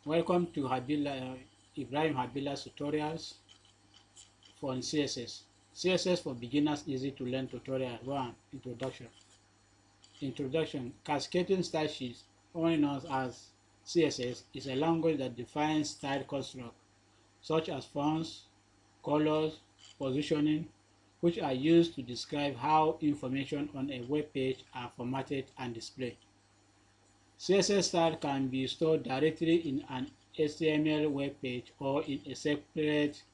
Welcome to Ibrahim Habilla's tutorials for CSS. CSS for beginners, easy to learn tutorial 1. Introduction. Cascading style sheets, only known as CSS, is a language that defines style constructs such as fonts, colors, positioning, which are used to describe how information on a web page are formatted and displayed. CSS style can be stored directly in an HTML web page or in a separate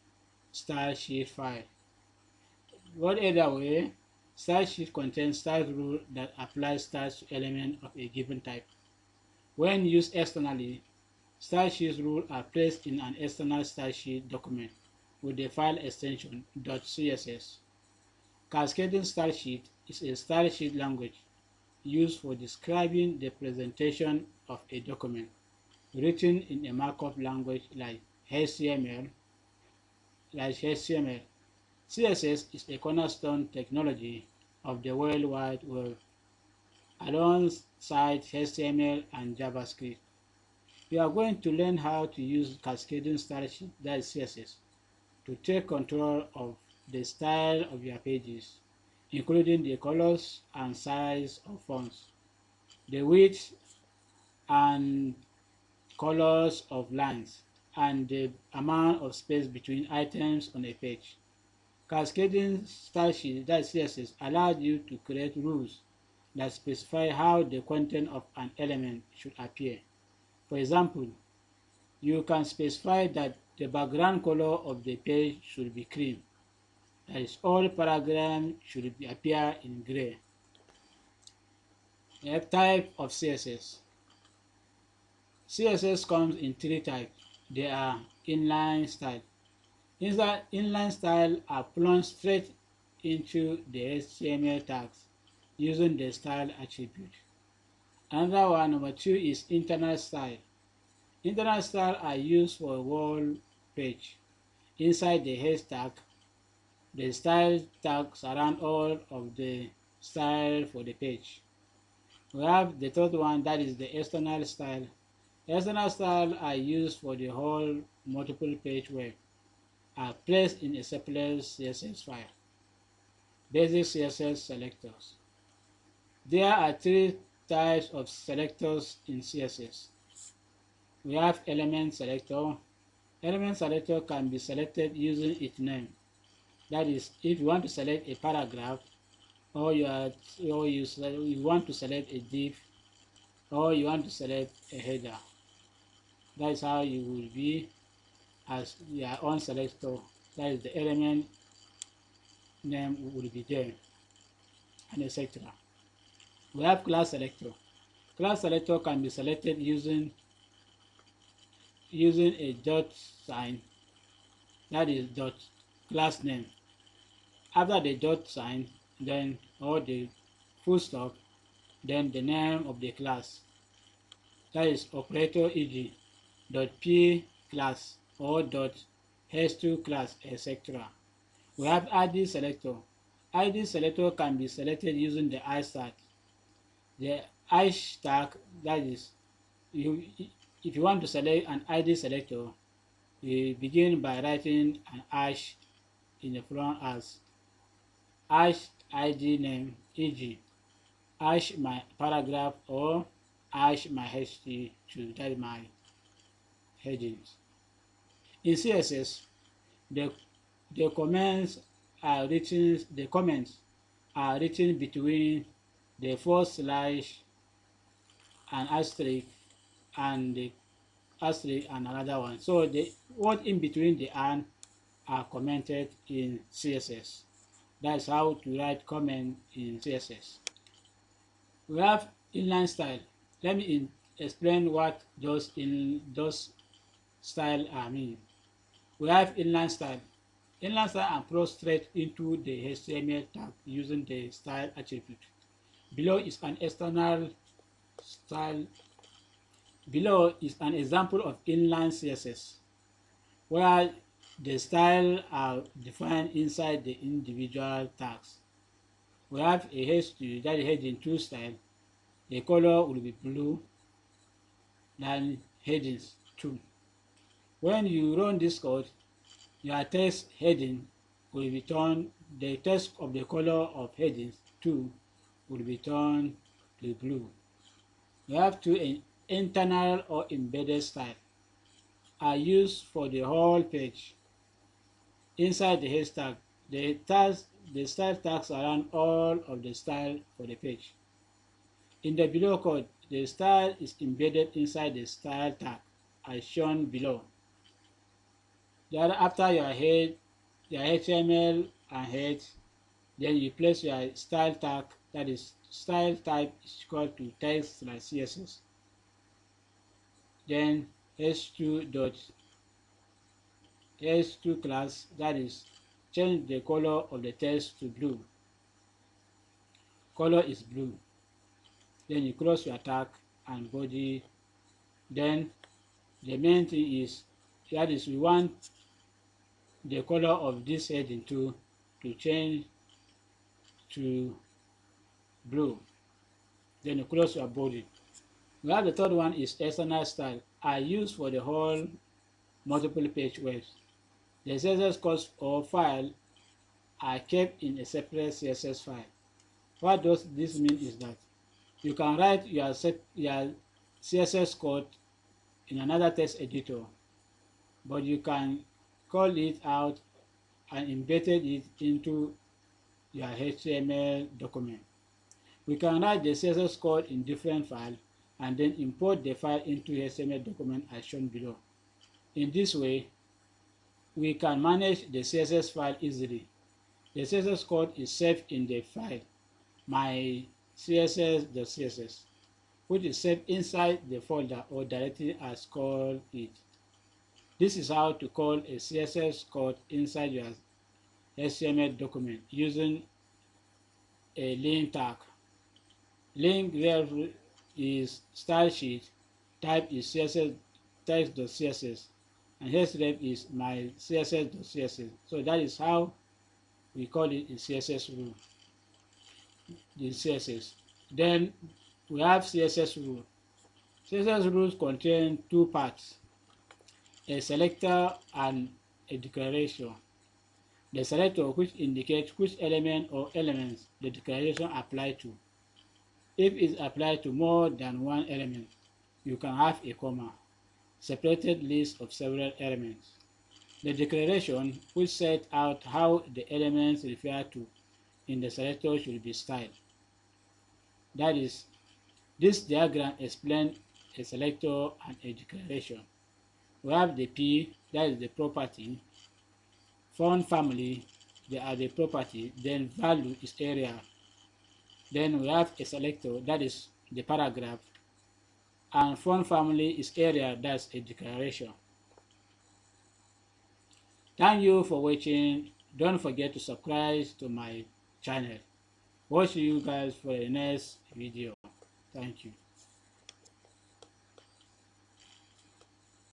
style sheet file. Whatever way, style sheet contains style rules that apply styles to elements of a given type. When used externally, style sheet rules are placed in an external style sheet document with the file extension .css. Cascading style sheet is a style sheet language used for describing the presentation of a document, written in a markup language like HTML. CSS is a cornerstone technology of the World Wide Web, alongside HTML and JavaScript. We are going to learn how to use cascading style sheet, that is CSS, to take control of the style of your pages, including the colors and size of fonts, the width and colors of lines, and the amount of space between items on a page. Cascading style sheet, that is CSS, allows you to create rules that specify how the content of an element should appear. For example, you can specify that the background color of the page should be cream, that is, all paragraphs should appear in gray. The type of CSS. CSS comes in 3 types. They are inline style. Inline style are plunged straight into the HTML tags using the style attribute. Another one, number 2, is internal style. Internal style are used for a whole page. Inside the head tag, the style tag surrounds all of the style for the page. We have the third one, that is the external style. External style are used for the whole multiple page web, are placed in a separate CSS file. Basic CSS selectors. There are 3 types of selectors in CSS. We have element selector. Element selector can be selected using its name. That is, if you want to select a paragraph, or you want to select a div, or you want to select a header. That is how you will be as your own selector. That is, the element name will be there, and etc. We have class selector. Class selector can be selected using a dot sign, that is dot class name. After the dot sign, then or the full stop, then the name of the class, that is operator e.g. .p class or .h2 class, etc. We have ID selector. ID selector can be selected using the hashtag. The hashtag, that is, if you want to select an ID selector, you begin by writing an hash in the front as hash ID name, e.g. hash my paragraph or hash my h2, that is my headings. In CSS, the comments are written between the forward slash and asterisk and the asterisk and another one. So the word in between the and are commented in CSS. That's how to write comment in CSS. We have inline style. Let me explain what those style mean. We have inline style. Inline style are plugged straight into the HTML tag using the style attribute. Below is an external style. Below is an example of inline CSS, where the style are defined inside the individual tags. We have a H2, that is heading 2 style. The color will be blue. Then headings 2. When you run this code, your text heading will be turned, the text of the color of headings 2 will be turned to blue. We have two internal or embedded style are used for the whole page. Inside the hashtag, the style tags around all of the style for the page. In the below code, the style is embedded inside the style tag as shown below. Then after your head, your HTML and head, then you place your style tag, that is style type is equal to text/CSS. Then h2 class, that is change the color of the text to blue. Color is blue. Then you close your tag and body. Then the main thing is, that is we want the color of this heading to change to blue. Then you close your body. We have the third one is external style, are used for the whole multiple page webs. The CSS codes or file are kept in a separate CSS file. What does this mean is that you can write your CSS code in another text editor, but you can call it out and embed it into your HTML document. We can write the CSS code in different files and then import the file into HTML document as shown below. In this way, we can manage the CSS file easily. The CSS code is saved in the file my css.css, which is saved inside the folder or directly as called it. This is how to call a CSS code inside your HTML document using a link tag. Link there is style sheet, type is CSS text.css, and href is my css.css. So that is how we call it in CSS rule. The CSS. Then we have CSS rule. CSS rules contain two parts, a selector and a declaration. The selector, which indicates which element or elements the declaration apply to. If it's applied to more than one element, you can have a comma, separated list of several elements. The declaration, which sets out how the elements referred to in the selector should be styled. That is, this diagram explains a selector and a declaration. We have the P, that is the property, font family, they are the property, then value is area. Then we have a selector, that is the paragraph, and font family is area, that's a declaration. Thank you for watching. Don't forget to subscribe to my channel. Watch you guys for the next video. Thank you.